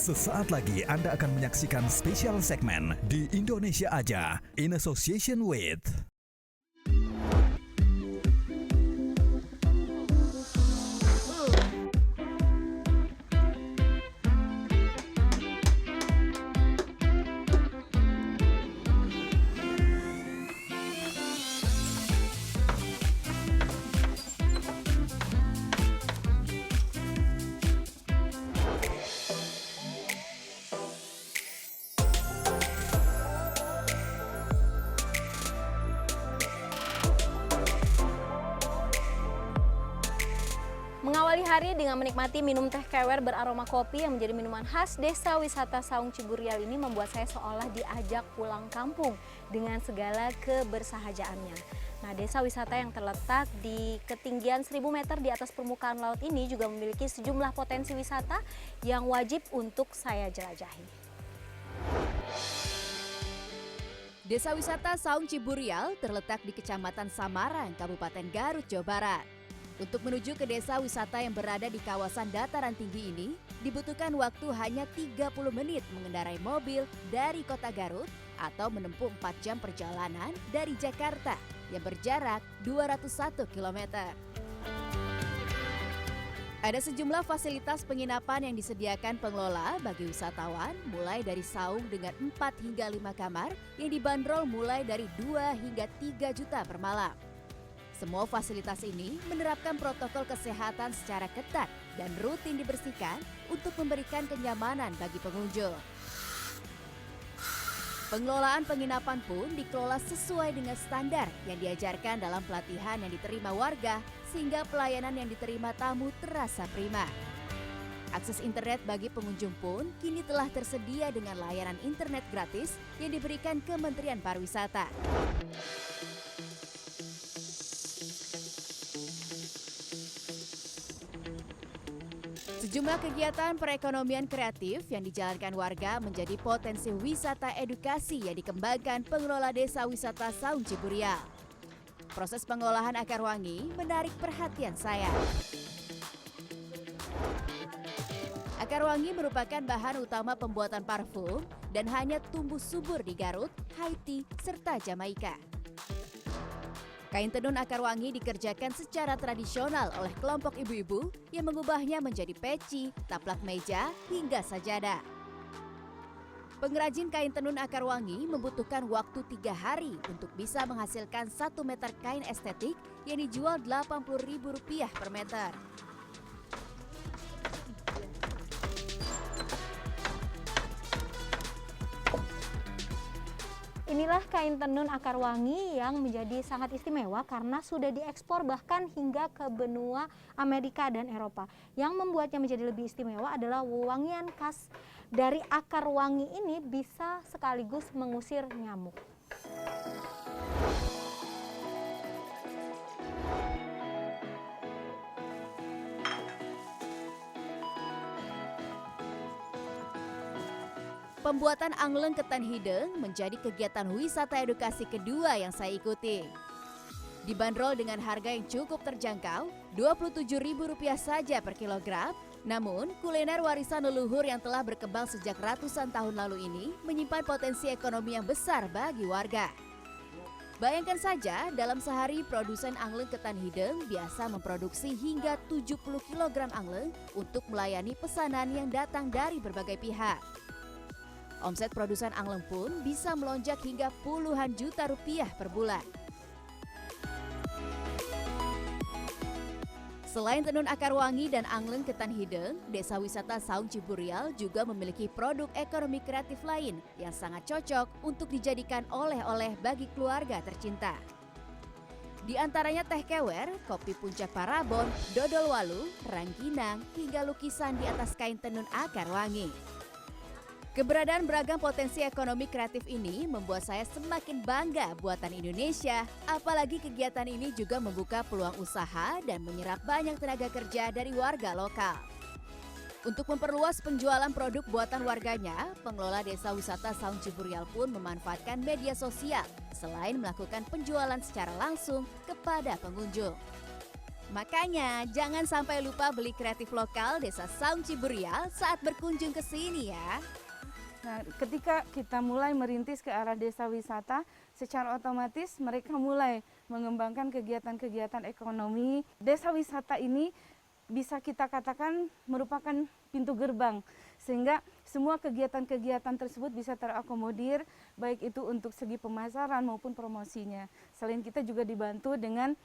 Sesaat lagi Anda akan menyaksikan spesial segmen di Indonesia Aja in association with Mengawali hari dengan menikmati minum teh kewer beraroma kopi yang menjadi minuman khas Desa Wisata Saung Ciburial ini membuat saya seolah diajak pulang kampung dengan segala kebersahajaannya. Nah, desa wisata yang terletak di ketinggian 1000 meter di atas permukaan laut ini juga memiliki sejumlah potensi wisata yang wajib untuk saya jelajahi. Desa Wisata Saung Ciburial terletak di Kecamatan Samarang, Kabupaten Garut, Jawa Barat. Untuk menuju ke desa wisata yang berada di kawasan dataran tinggi ini, dibutuhkan waktu hanya 30 menit mengendarai mobil dari kota Garut atau menempuh 4 jam perjalanan dari Jakarta yang berjarak 201 km. Ada sejumlah fasilitas penginapan yang disediakan pengelola bagi wisatawan, mulai dari saung dengan 4 hingga 5 kamar yang dibanderol mulai dari 2 hingga 3 juta per malam. Semua fasilitas ini menerapkan protokol kesehatan secara ketat dan rutin dibersihkan untuk memberikan kenyamanan bagi pengunjung. Pengelolaan penginapan pun dikelola sesuai dengan standar yang diajarkan dalam pelatihan yang diterima warga, sehingga pelayanan yang diterima tamu terasa prima. Akses internet bagi pengunjung pun kini telah tersedia dengan layanan internet gratis yang diberikan Kementerian Pariwisata. Sejumlah kegiatan perekonomian kreatif yang dijalankan warga menjadi potensi wisata edukasi yang dikembangkan pengelola Desa Wisata Saung Ciburial. Proses pengolahan akar wangi menarik perhatian saya. Akar wangi merupakan bahan utama pembuatan parfum dan hanya tumbuh subur di Garut, Haiti, serta Jamaika. Kain tenun akar wangi dikerjakan secara tradisional oleh kelompok ibu-ibu yang mengubahnya menjadi peci, taplak meja, hingga sajadah. Pengrajin kain tenun akar wangi membutuhkan waktu 3 hari untuk bisa menghasilkan 1 meter kain estetik yang dijual Rp80.000 per meter. Inilah kain tenun akar wangi yang menjadi sangat istimewa karena sudah diekspor bahkan hingga ke benua Amerika dan Eropa. Yang membuatnya menjadi lebih istimewa adalah wewangian khas dari akar wangi ini bisa sekaligus mengusir nyamuk. Pembuatan angleng ketan hideng menjadi kegiatan wisata edukasi kedua yang saya ikuti. Dibanderol dengan harga yang cukup terjangkau, Rp27.000 saja per kilogram. Namun, kuliner warisan leluhur yang telah berkembang sejak ratusan tahun lalu ini menyimpan potensi ekonomi yang besar bagi warga. Bayangkan saja, dalam sehari produsen angleng ketan hideng biasa memproduksi hingga 70 kg angleng untuk melayani pesanan yang datang dari berbagai pihak. Omset produsen angleng pun bisa melonjak hingga puluhan juta rupiah per bulan. Selain tenun akar wangi dan angleng ketan hideng, Desa Wisata Saung Ciburial juga memiliki produk ekonomi kreatif lain yang sangat cocok untuk dijadikan oleh-oleh bagi keluarga tercinta. Di antaranya teh kewer, kopi puncak parabon, dodol walu, rangginang, hingga lukisan di atas kain tenun akar wangi. Keberadaan beragam potensi ekonomi kreatif ini membuat saya semakin bangga buatan Indonesia, apalagi kegiatan ini juga membuka peluang usaha dan menyerap banyak tenaga kerja dari warga lokal. Untuk memperluas penjualan produk buatan warganya, pengelola Desa Wisata Saung Ciburial pun memanfaatkan media sosial selain melakukan penjualan secara langsung kepada pengunjung. Makanya jangan sampai lupa beli kreatif lokal Desa Saung Ciburial saat berkunjung ke sini ya. Nah, ketika kita mulai merintis ke arah desa wisata, secara otomatis mereka mulai mengembangkan kegiatan-kegiatan ekonomi. Desa wisata ini bisa kita katakan merupakan pintu gerbang, sehingga semua kegiatan-kegiatan tersebut bisa terakomodir, baik itu untuk segi pemasaran maupun promosinya. Selain kita juga dibantu dengan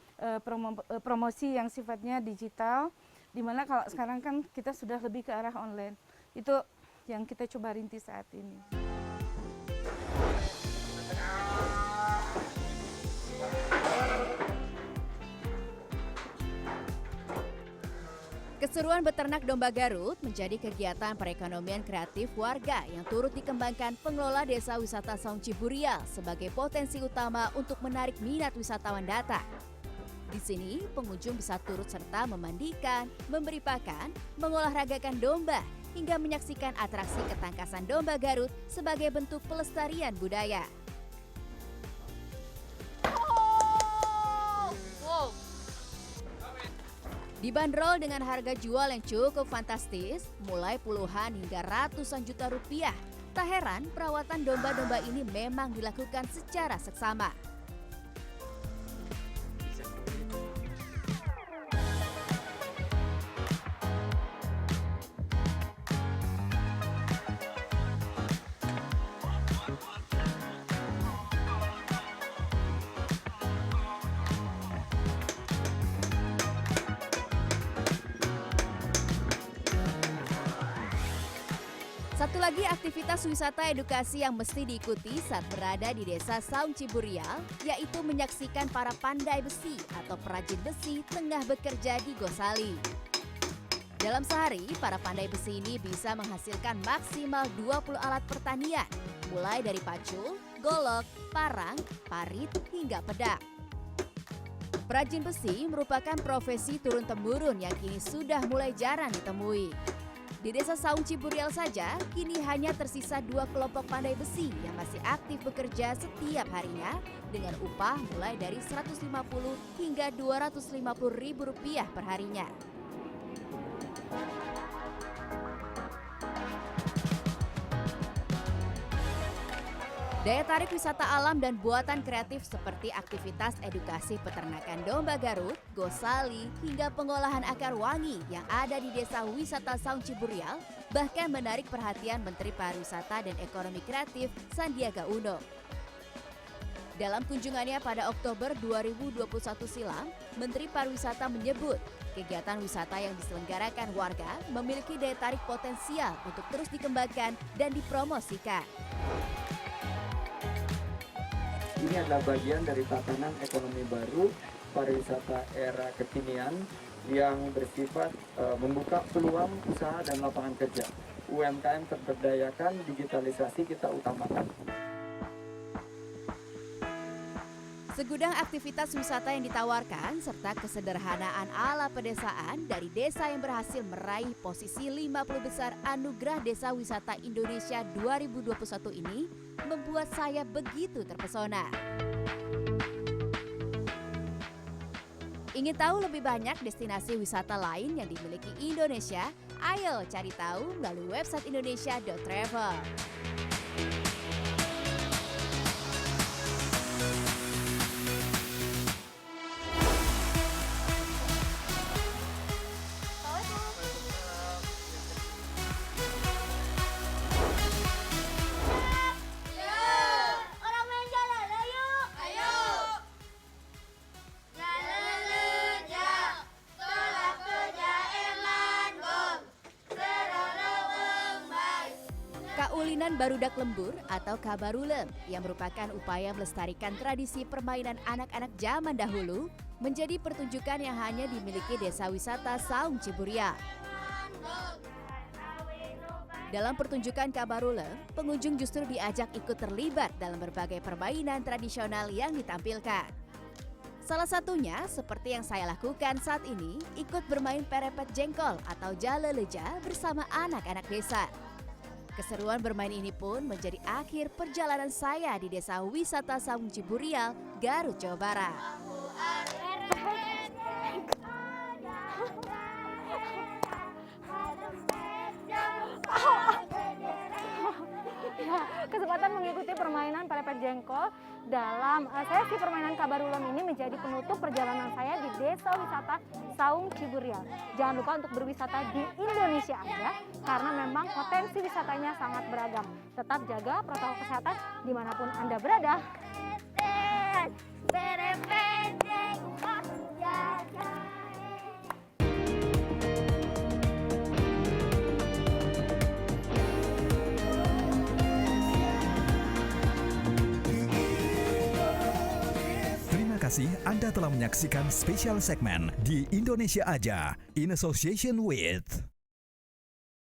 promosi yang sifatnya digital, di mana kalau sekarang kan kita sudah lebih ke arah online. Itu yang kita coba rintis saat ini. Keseruan beternak domba Garut menjadi kegiatan perekonomian kreatif warga yang turut dikembangkan pengelola Desa Wisata Saung Ciburial sebagai potensi utama untuk menarik minat wisatawan datang. Di sini, pengunjung bisa turut serta memandikan, memberi pakan, mengolahragakan domba, hingga menyaksikan atraksi ketangkasan domba Garut sebagai bentuk pelestarian budaya. Dibanderol dengan harga jual yang cukup fantastis, mulai puluhan hingga ratusan juta rupiah. Tak heran perawatan domba-domba ini memang dilakukan secara seksama. Satu lagi aktivitas wisata edukasi yang mesti diikuti saat berada di Desa Saung Ciburial, yaitu menyaksikan para pandai besi atau perajin besi tengah bekerja di gosali. Dalam sehari, para pandai besi ini bisa menghasilkan maksimal 20 alat pertanian, mulai dari pacul, golok, parang, parit, hingga pedang. Perajin besi merupakan profesi turun-temurun yang kini sudah mulai jarang ditemui. Di Desa Saung Ciburial saja, kini hanya tersisa 2 kelompok pandai besi yang masih aktif bekerja setiap harinya dengan upah mulai dari 150 hingga 250 ribu rupiah per harinya. Daya tarik wisata alam dan buatan kreatif seperti aktivitas edukasi peternakan domba Garut, gosali, hingga pengolahan akar wangi yang ada di Desa Wisata Saung Ciburial bahkan menarik perhatian Menteri Pariwisata dan Ekonomi Kreatif Sandiaga Uno. Dalam kunjungannya pada Oktober 2021 silam, Menteri Pariwisata menyebut kegiatan wisata yang diselenggarakan warga memiliki daya tarik potensial untuk terus dikembangkan dan dipromosikan. Ini adalah bagian dari tatanan ekonomi baru pariwisata era kekinian yang bersifat membuka peluang usaha dan lapangan kerja. UMKM terberdayakan, digitalisasi kita utamakan. Segudang aktivitas wisata yang ditawarkan serta kesederhanaan ala pedesaan dari desa yang berhasil meraih posisi 50 besar Anugerah Desa Wisata Indonesia 2021 ini membuat saya begitu terpesona. Ingin tahu lebih banyak destinasi wisata lain yang dimiliki Indonesia? Ayo cari tahu melalui website indonesia.travel. Kaulinan Barudak Lembur atau Kabarulem yang merupakan upaya melestarikan tradisi permainan anak-anak zaman dahulu menjadi pertunjukan yang hanya dimiliki Desa Wisata Saung Ciburial. Dalam pertunjukan Kabarulem, pengunjung justru diajak ikut terlibat dalam berbagai permainan tradisional yang ditampilkan. Salah satunya seperti yang saya lakukan saat ini, ikut bermain perepet jengkol atau jaleleja bersama anak-anak desa. Keseruan bermain ini pun menjadi akhir perjalanan saya di Desa Wisata Saung Ciburial, Garut, Jawa Barat. kesempatan mengikuti permainan Perepet Jengkol dalam sesi permainan Kabarulam ini menjadi penutup perjalanan saya di Desa Wisata Saung Ciburial. Jangan lupa untuk berwisata di Indonesia aja, karena memang potensi wisatanya sangat beragam. Tetap jaga protokol kesehatan dimanapun Anda berada. Terima kasih Anda telah menyaksikan spesial segmen di Indonesia Aja in association with